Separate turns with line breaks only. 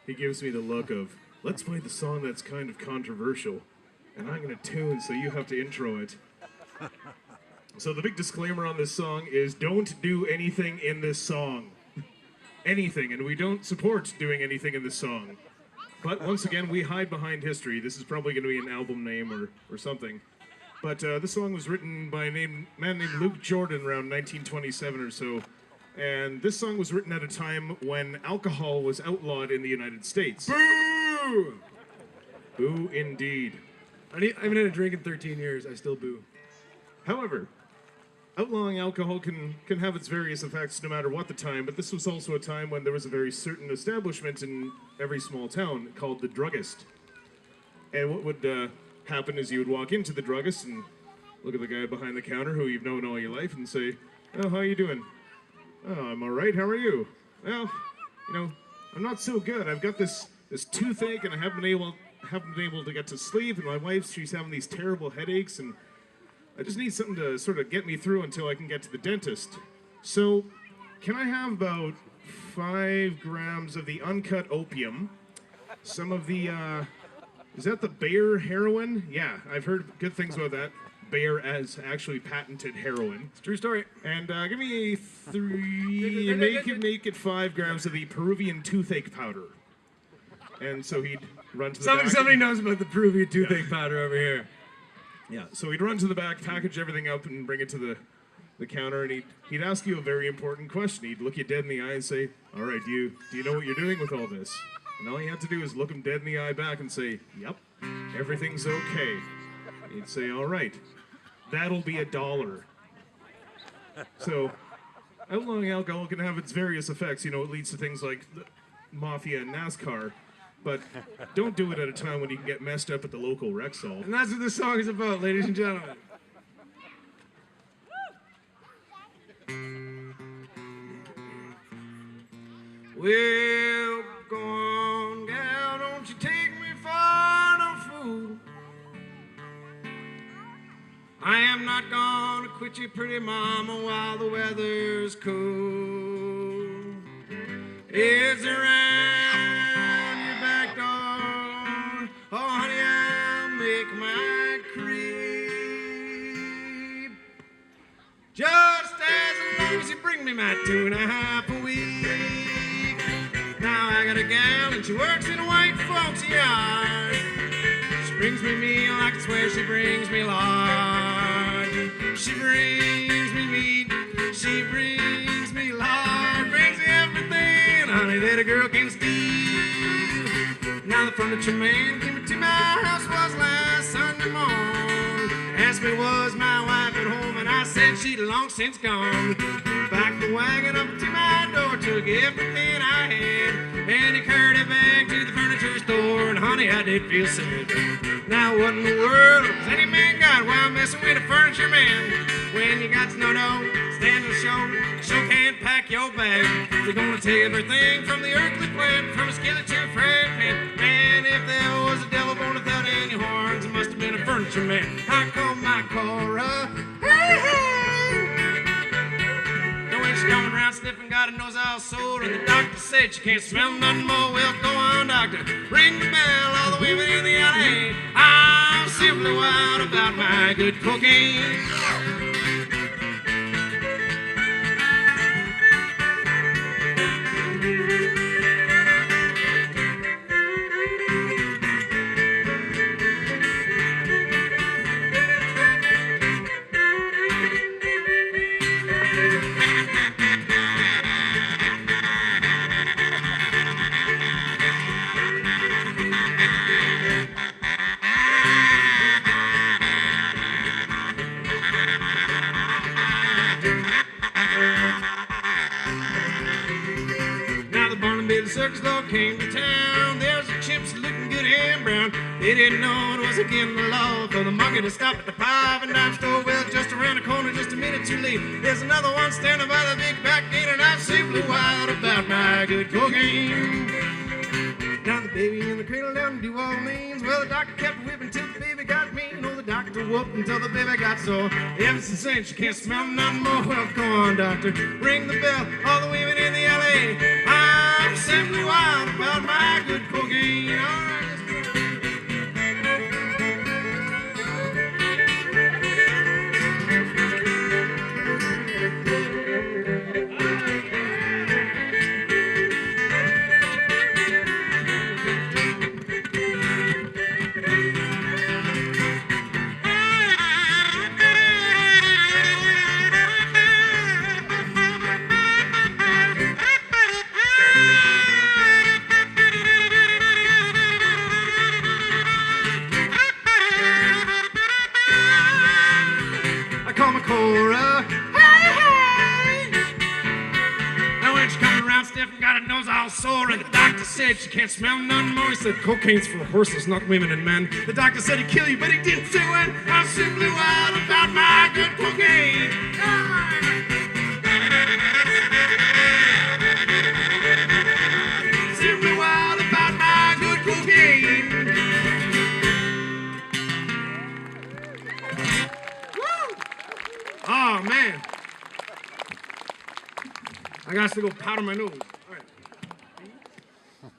he gives me the look of, let's play the song that's kind of controversial, and I'm going to tune, so you have to intro it. So the big disclaimer on this song is don't do anything in this song. Anything, and we don't support doing anything in this song. But once again, we hide behind history. This is probably going to be an album name or something. But this song was written by a man named Luke Jordan around 1927 or so. And this song was written at a time when alcohol was outlawed in the United States.
Boo!
Boo indeed.
I haven't had a drink in 13 years. I still boo.
However, outlawing alcohol can have its various effects no matter what the time, but this was also a time when there was a very certain establishment in every small town called the druggist. And what would happen is you would walk into the druggist and look at the guy behind the counter who you've known all your life and say, "Oh, how you doing?" "Oh, I'm all right. How are you?" "Well, I'm not so good. I've got this toothache and I haven't been able to get to sleep, and my wife, she's having these terrible headaches, and I just need something to sort of get me through until I can get to the dentist. So, can I have about 5 grams of the uncut opium, some of the, is that the Bayer heroin? Yeah, I've heard good things about that. Bayer has actually patented heroin.
It's a true story.
And give me 3, make it 5 grams of the Peruvian toothache powder. And so he'd run to the back.
Somebody knows about the Peruvian toothache powder over here.
Yeah, so he'd run to the back, package everything up, and bring it to the counter, and he'd ask you a very important question. He'd look you dead in the eye and say, "All right, do you know what you're doing with all this?" And all you had to do is look him dead in the eye back and say, "Yep, everything's okay." He'd say, "All right, that'll be $1." So, outlawing alcohol can have its various effects. It leads to things like the mafia and NASCAR. But don't do it at a time when you can get messed up at the local Rexall.
And that's what this song is about, ladies and gentlemen. Well, go on, gal, don't you take me for no fool. I am not gonna quit you, pretty mama, while the weather's cool. It's around your back door. Oh, honey, I'll make my creep. Just as long as you bring me my 2.5 a week. Now I got a gal and she works in a white folks yard. She brings me meal, I can swear she brings me lard. She brings me meat, she brings me lard, brings me everything, honey, that a girl can steal. Now the furniture man came to my house was last Sunday morning. Asked me was my wife at home, and I said she'd long since gone. Backed the wagon up to my door, took everything I had, and he carried it back to the furniture store, and honey, I did feel sad. Now what in the world has any man got while messing with a furniture man? When you got to no stand to show can't pack your bag. They're gonna take everything from the earthly plant, from a skillet to a frying pan. Man, if there was a devil born without any horns, it must have been a furniture man. I call my Cora. Hey, hey. Now when she's going around sniffing, got her nose all sore, and the doctor said she can't smell nothing more. Well, go on, doctor, ring the bell, all the women in the alley. I'm simply wild about my good cocaine. Circus dog came to town. There's the chimps looking good and brown. They didn't know it was against the law for the monkey to stop at the 5 and dime store. Well, just around the corner, just a minute too late, there's another one standing by the big back gate, and I'm simply wild about my good cocaine. Now the baby in the cradle down in New Orleans. Well, the doctor kept whipping till the baby got mean. Oh, the doctor whooped until the baby got sore. Ever since she can't smell nothing more. Well, go on, doctor, ring the bell. All the women in the L.A. I'm simply wild about my good stiff and got a nose all sore. And the doctor said she can't smell none more. He said cocaine's for horses, not women and men. The doctor said he'd kill you, but he didn't say when. I'm simply wild about my good cocaine. Simply wild about my good cocaine. Woo! Oh, man. I got to go powder my nose.